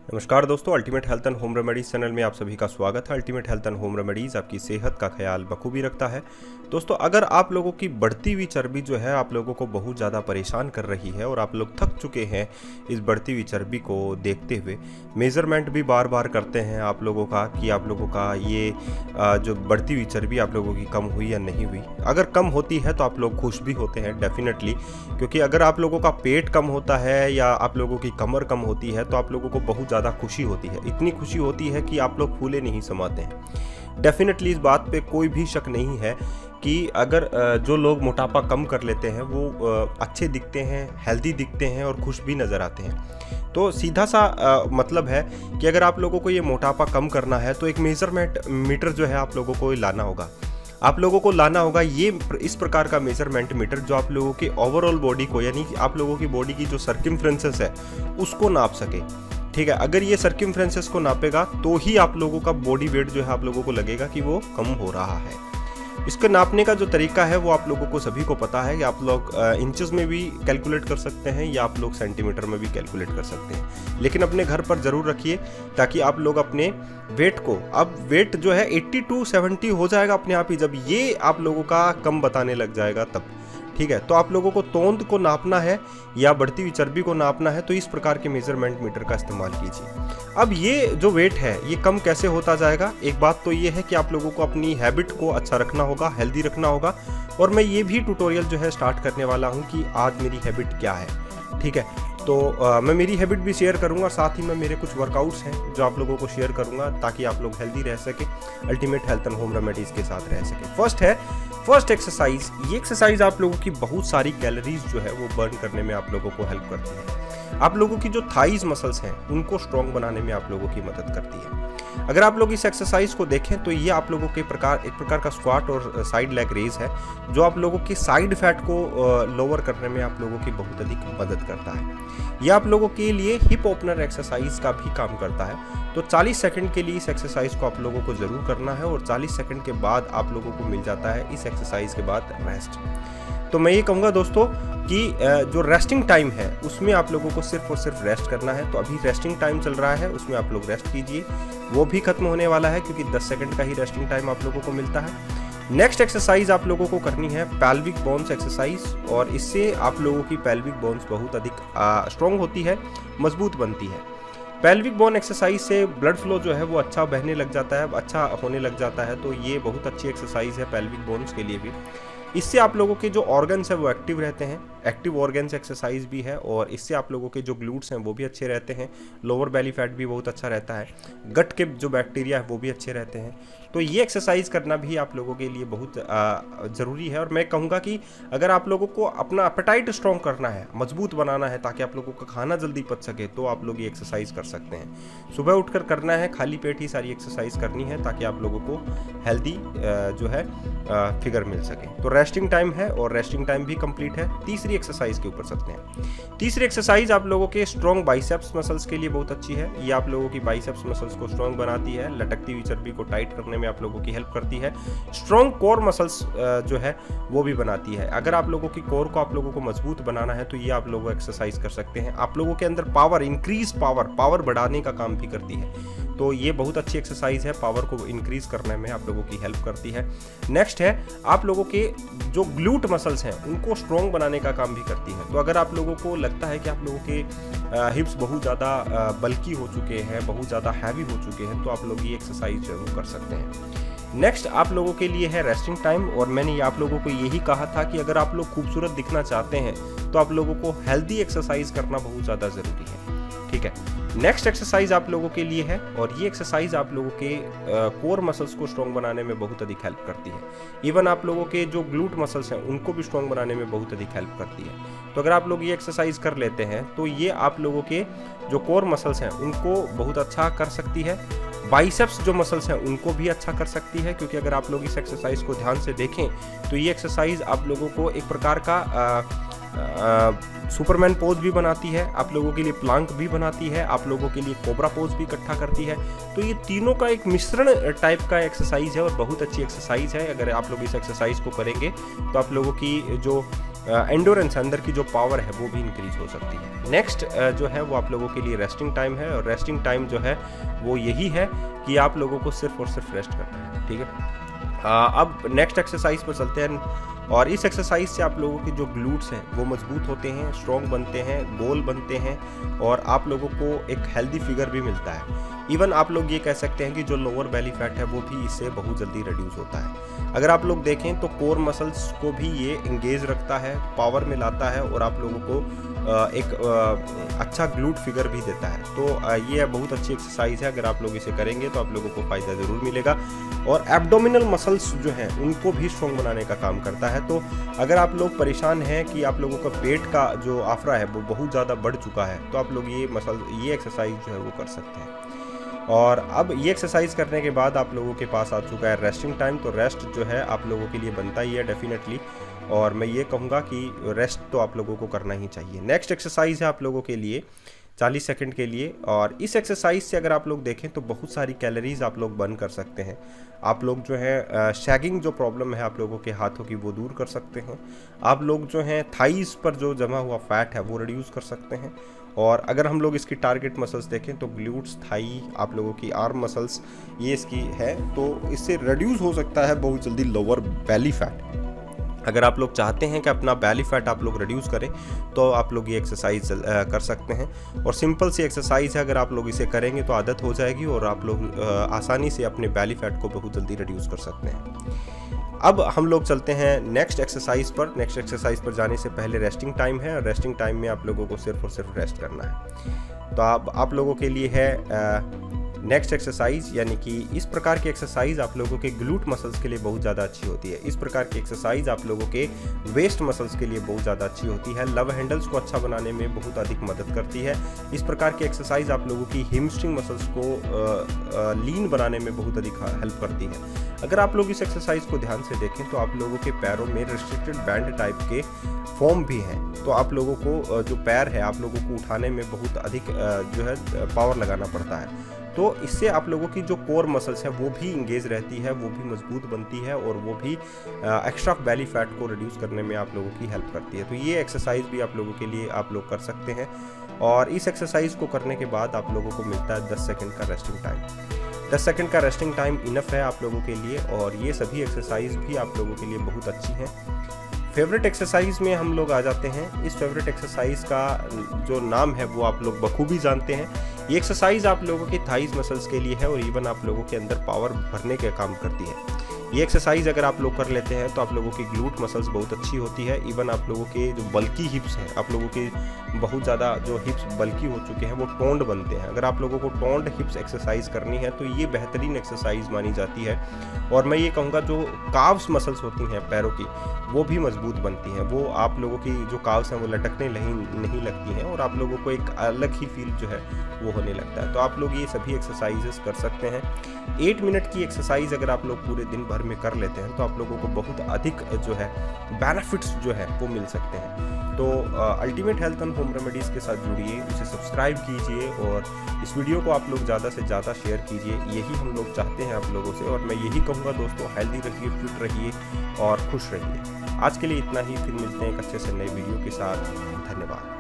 नमस्कार दोस्तों, ultimate health and home remedies channel में आप सभी का स्वागत है। Ultimate health and home remedies आपकी सेहत का ख्याल बखूबी रखता है। दोस्तों, अगर आप लोगों की बढ़ती हुई चर्बी जो है आप लोगों को बहुत ज़्यादा परेशान कर रही है और आप लोग थक चुके हैं इस बढ़ती हुई चर्बी को देखते हुए, मेज़रमेंट भी बार बार करते हैं आप लोगों का कि आप लोगों का ये जो बढ़ती हुई चर्बी आप लोगों की कम हुई या नहीं हुई। अगर कम होती है तो आप लोग खुश भी होते हैं डेफिनेटली, क्योंकि अगर आप लोगों का पेट कम होता है या आप लोगों की कमर कम होती है तो आप लोगों को बहुत ज़्यादा खुशी होती है। इतनी खुशी होती है कि आप लोग फूले नहीं समाते हैं। डेफिनेटली इस बात पे कोई भी शक नहीं है कि अगर जो लोग मोटापा कम कर लेते हैं वो अच्छे दिखते हैं, हेल्दी दिखते हैं और खुश भी नज़र आते हैं। तो सीधा सा मतलब है कि अगर आप लोगों को ये मोटापा कम करना है तो एक मेज़रमेंट मीटर जो है आप लोगों को लाना होगा। आप लोगों को लाना होगा ये इस प्रकार का मेजरमेंट मीटर जो आप लोगों के ओवरऑल बॉडी को, यानी कि आप लोगों की बॉडी की जो सर्कमफ्रेंसेस है उसको नाप सके। ठीक है, अगर ये सर्कमफ्रेंसेस को नापेगा तो ही आप लोगों का बॉडी वेट जो है आप लोगों को लगेगा कि वो कम हो रहा है। इसके नापने का जो तरीका है वो आप लोगों को सभी को पता है कि आप लोग इंचेस में भी कैलकुलेट कर सकते हैं या आप लोग सेंटीमीटर में भी कैलकुलेट कर सकते हैं, लेकिन अपने घर पर ज़रूर रखिए ताकि आप लोग अपने वेट को, अब वेट जो है 80 to 70 हो जाएगा अपने आप ही जब ये आप लोगों का कम बताने लग जाएगा तब। ठीक है, तो आप लोगों को तोंद को नापना है या बढ़ती हुई चर्बी को नापना है तो इस प्रकार के मेजरमेंट मीटर का इस्तेमाल कीजिए। अब ये जो वेट है ये कम कैसे होता जाएगा, एक बात तो ये है कि आप लोगों को अपनी हैबिट को अच्छा रखना होगा, हेल्दी रखना होगा। और मैं ये भी ट्यूटोरियल जो है स्टार्ट करने वाला हूँ कि आज मेरी हैबिट क्या है। ठीक है, तो मैं मेरी हैबिट भी शेयर करूंगा, साथ ही मैं मेरे कुछ वर्कआउट्स हैं जो आप लोगों को शेयर करूंगा ताकि आप लोग हेल्दी रह सके, ultimate health and home remedies के साथ रह सके। फर्स्ट एक्सरसाइज, ये एक्सरसाइज आप लोगों की बहुत सारी कैलोरीज जो है वो बर्न करने में आप लोगों को हेल्प करती है। आप लोगों की जो थाइज मसल्स हैं उनको स्ट्रॉन्ग बनाने में आप लोगों की मदद करती है। अगर आप लोग इस एक्सरसाइज को देखें तो ये आप लोगों के एक प्रकार का स्क्वाट और साइड लेग रेज है जो आप लोगों की साइड फैट को लोअर करने में आप लोगों की बहुत अधिक मदद करता है। यह आप लोगों के लिए हिप ओपनर एक्सरसाइज का भी काम करता है। तो 40 सेकंड के लिए इस एक्सरसाइज को आप लोगों को ज़रूर करना है और 40 सेकंड के बाद आप लोगों को मिल जाता है इस एक्सरसाइज के बाद रेस्ट। तो मैं ये कहूँगा दोस्तों कि जो रेस्टिंग टाइम है उसमें आप लोगों को सिर्फ और सिर्फ रेस्ट करना है। तो अभी रेस्टिंग टाइम चल रहा है, उसमें आप लोग रेस्ट कीजिए, वो भी खत्म होने वाला है क्योंकि 10 सेकंड का ही रेस्टिंग टाइम आप लोगों को मिलता है। नेक्स्ट एक्सरसाइज आप लोगों को करनी है पेल्विक बोन्स एक्सरसाइज, और इससे आप लोगों की पेल्विक बोन्स बहुत अधिक स्ट्रॉन्ग होती है, मजबूत बनती है। पेल्विक बोन एक्सरसाइज से ब्लड फ्लो जो है वो अच्छा बहने लग जाता है, अच्छा होने लग जाता है। तो ये बहुत अच्छी एक्सरसाइज है पेल्विक बोन्स के लिए भी। इससे आप लोगों के जो ऑर्गन्स हैं वो एक्टिव रहते हैं, एक्टिव ऑर्गन्स एक्सरसाइज भी है, और इससे आप लोगों के जो ग्लूट्स हैं वो भी अच्छे रहते हैं, लोअर बेली फैट भी बहुत अच्छा रहता है, गट के जो बैक्टीरिया है वो भी अच्छे रहते हैं। तो ये एक्सरसाइज करना भी आप लोगों के लिए बहुत ज़रूरी है। और मैं कहूँगा कि अगर आप लोगों को अपना एपेटाइट स्ट्रॉन्ग करना है, मजबूत बनाना है ताकि आप लोगों का खाना जल्दी पच सके, तो आप लोग ये एक्सरसाइज कर सकते हैं। सुबह उठकर करना है, खाली पेट ही सारी एक्सरसाइज करनी है ताकि आप लोगों को हेल्दी जो है फिगर मिल सके। तो रेस्टिंग टाइम है और रेस्टिंग टाइम भी कंप्लीट है। तीसरी एक्सरसाइज के ऊपर चलते हैं। तीसरी एक्सरसाइज आप लोगों के स्ट्रॉन्ग बाइसेप्स मसल्स के लिए बहुत अच्छी है। ये आप लोगों की बाइसेप्स मसल्स को स्ट्रॉन्ग बनाती है, लटकती हुई चर्बी को टाइट करने में आप लोगों की हेल्प करती है। स्ट्रॉन्ग कोर मसल्स जो है वो भी बनाती है। अगर आप लोगों की कोर को आप लोगों को मजबूत बनाना है तो ये आप लोग एक्सरसाइज कर सकते हैं। आप लोगों के अंदर पावर बढ़ाने का काम भी करती है। तो ये बहुत अच्छी एक्सरसाइज है, पावर को इंक्रीज करने में आप लोगों की हेल्प करती है। नेक्स्ट है आप लोगों के जो ग्लूट मसल्स हैं उनको स्ट्रॉन्ग बनाने का काम भी करती है। तो अगर आप लोगों को लगता है कि आप लोगों के हिप्स बहुत ज़्यादा बल्की हो चुके हैं, बहुत ज़्यादा हैवी हो चुके हैं, तो आप लोग ये एक्सरसाइज जरूर कर सकते हैं। नेक्स्ट आप लोगों के लिए है रेस्टिंग टाइम, और मैंने आप लोगों को यही कहा था कि अगर आप लोग खूबसूरत दिखना चाहते हैं तो आप लोगों को हेल्दी एक्सरसाइज करना बहुत ज़्यादा ज़रूरी है। ठीक है, नेक्स्ट एक्सरसाइज आप लोगों के लिए है, और ये एक्सरसाइज आप लोगों के कोर मसल्स को स्ट्रॉन्ग बनाने में बहुत अधिक हेल्प करती है। इवन आप लोगों के जो ग्लूट मसल्स हैं उनको भी स्ट्रॉन्ग बनाने में बहुत अधिक हेल्प करती है। तो अगर आप लोग ये एक्सरसाइज कर लेते हैं तो ये आप लोगों के जो कोर मसल्स हैं उनको बहुत अच्छा कर सकती है। बाइसेप्स जो मसल्स हैं उनको भी अच्छा कर सकती है, क्योंकि अगर आप लोग इस एक्सरसाइज को ध्यान से देखें तो ये एक्सरसाइज आप लोगों को एक प्रकार का सुपरमैन पोज भी बनाती है, आप लोगों के लिए प्लांक भी बनाती है, आप लोगों के लिए कोबरा पोज भी इकट्ठा करती है। तो ये तीनों का एक मिश्रण टाइप का एक्सरसाइज है और बहुत अच्छी एक्सरसाइज है। अगर आप लोग इस एक्सरसाइज को करेंगे तो आप लोगों की जो एंडोरेंस, अंदर की जो पावर है वो भी इंक्रीज हो सकती है। नेक्स्ट जो है वो आप लोगों के लिए रेस्टिंग टाइम है, और रेस्टिंग टाइम जो है वो यही है कि आप लोगों को सिर्फ और सिर्फ रेस्ट करना है, ठीक है। अब नेक्स्ट एक्सरसाइज पर चलते हैं, और इस एक्सरसाइज से आप लोगों के जो ग्लूट्स हैं वो मजबूत होते हैं, स्ट्रॉन्ग बनते हैं, गोल बनते हैं, और आप लोगों को एक हेल्दी फिगर भी मिलता है। इवन आप लोग ये कह सकते हैं कि जो लोअर बेली फैट है वो भी इससे बहुत जल्दी रिड्यूस होता है। अगर आप लोग देखें तो कोर मसल्स को भी ये इंगेज रखता है, पावर में लाता है, और आप लोगों को एक अच्छा ग्लूट फिगर भी देता है। तो ये बहुत अच्छी एक्सरसाइज है, अगर आप लोग इसे करेंगे तो आप लोगों को फ़ायदा ज़रूर मिलेगा। और एब्डोमिनल मसल्स जो हैं उनको भी स्ट्रॉन्ग बनाने का काम करता है। तो अगर आप लोग परेशान हैं कि आप लोगों का पेट का जो आफरा है वो बहुत ज़्यादा बढ़ चुका है, तो आप लोग ये एक्सरसाइज जो है वो कर सकते हैं। और अब ये एक्सरसाइज करने के बाद आप लोगों के पास आ चुका है रेस्टिंग टाइम। तो रेस्ट जो है आप लोगों के लिए बनता ही है डेफिनेटली, और मैं ये कहूँगा कि रेस्ट तो आप लोगों को करना ही चाहिए। नेक्स्ट एक्सरसाइज है आप लोगों के लिए 40 सेकंड के लिए, और इस एक्सरसाइज से अगर आप लोग देखें तो बहुत सारी कैलोरीज आप लोग बर्न कर सकते हैं। आप लोग जो है शैगिंग जो प्रॉब्लम है आप लोगों के हाथों की वो दूर कर सकते हैं। आप लोग जो हैं थाइस पर जो जमा हुआ फैट है वो रिड्यूस कर सकते हैं। और अगर हम लोग इसकी टारगेट मसल्स देखें तो ग्लूट्स, थाई, आप लोगों की आर्म मसल्स, ये इसकी है, तो इससे रिड्यूस हो सकता है बहुत जल्दी लोअर बेली फैट। अगर आप लोग चाहते हैं कि अपना बेली फैट आप लोग रिड्यूस करें तो आप लोग ये एक्सरसाइज कर सकते हैं, और सिंपल सी एक्सरसाइज है, अगर आप लोग इसे करेंगे तो आदत हो जाएगी और आप लोग आसानी से अपने बेली फैट को बहुत जल्दी रिड्यूस कर सकते हैं। अब हम लोग चलते हैं नेक्स्ट एक्सरसाइज पर। नेक्स्ट एक्सरसाइज पर जाने से पहले रेस्टिंग टाइम है, और रेस्टिंग टाइम में आप लोगों को सिर्फ और सिर्फ रेस्ट करना है। तो आप लोगों के लिए है नेक्स्ट एक्सरसाइज, यानी कि इस प्रकार की एक्सरसाइज आप लोगों के ग्लूट मसल्स के लिए बहुत ज़्यादा अच्छी होती है। इस प्रकार की एक्सरसाइज आप लोगों के वेस्ट मसल्स के लिए बहुत ज़्यादा अच्छी होती है, लव हैंडल्स को अच्छा बनाने में बहुत अधिक मदद करती है। इस प्रकार की एक्सरसाइज आप लोगों की हिमस्ट्रिंग मसल्स को लीन बनाने में बहुत अधिक हेल्प करती है। अगर आप लोग इस एक्सरसाइज को ध्यान से देखें तो आप लोगों के पैरों में रिस्ट्रिक्टेड बैंड टाइप के फॉर्म भी हैं, तो आप लोगों को जो पैर है आप लोगों को उठाने में बहुत अधिक जो है पावर लगाना पड़ता है। तो इससे आप लोगों की जो कोर मसल्स है वो भी इंगेज रहती है, वो भी मजबूत बनती है, और वो भी एक्स्ट्रा बेली फैट को रिड्यूस करने में आप लोगों की हेल्प करती है। तो ये एक्सरसाइज भी आप लोगों के लिए आप लोग कर सकते हैं, और इस एक्सरसाइज को करने के बाद आप लोगों को मिलता है 10 सेकेंड का रेस्टिंग टाइम। 10 सेकेंड का रेस्टिंग टाइम इनफ है आप लोगों के लिए, और ये सभी एक्सरसाइज भी आप लोगों के लिए बहुत अच्छी हैं। फेवरेट एक्सरसाइज में हम लोग आ जाते हैं। इस फेवरेट एक्सरसाइज का जो नाम है वो आप लोग बखूबी जानते हैं। ये एक्सरसाइज आप लोगों के थाइज मसल्स के लिए है, और इवन आप लोगों के अंदर पावर भरने का काम करती है। ये एक्सरसाइज अगर आप लोग कर लेते हैं तो आप लोगों की ग्लूट मसल्स बहुत अच्छी होती है। इवन आप लोगों के जो बल्की हिप्स हैं, आप लोगों के बहुत ज़्यादा जो हिप्स बल्की हो चुके हैं वो टोन्ड बनते हैं। अगर आप लोगों को टोन्ड हिप्स एक्सरसाइज करनी है तो ये बेहतरीन एक्सरसाइज मानी जाती है। और मैं ये कहूँगा जो काव्स मसल्स होती हैं पैरों की वो भी मजबूत बनती हैं। वो आप लोगों की जो काव्स हैं वो लटकने नहीं लगती हैं, और आप लोगों को एक अलग ही फील जो है वो होने लगता है। तो आप लोग ये सभी एक्सरसाइजेस कर सकते हैं। 8 मिनट की एक्सरसाइज अगर आप लोग पूरे दिन भर में कर लेते हैं तो आप लोगों को बहुत अधिक जो है बेनिफिट्स जो है वो मिल सकते हैं। तो ultimate health and home remedies के साथ जुड़िए, उसे सब्सक्राइब कीजिए, और इस वीडियो को आप लोग ज़्यादा से ज़्यादा शेयर कीजिए। यही हम लोग चाहते हैं आप लोगों से, और मैं यही कहूँगा दोस्तों, हेल्दी रहिए, फिट रहिए और खुश रहिए। आज के लिए इतना ही, फिर मिलते हैं एक अच्छे से नए वीडियो के साथ। धन्यवाद।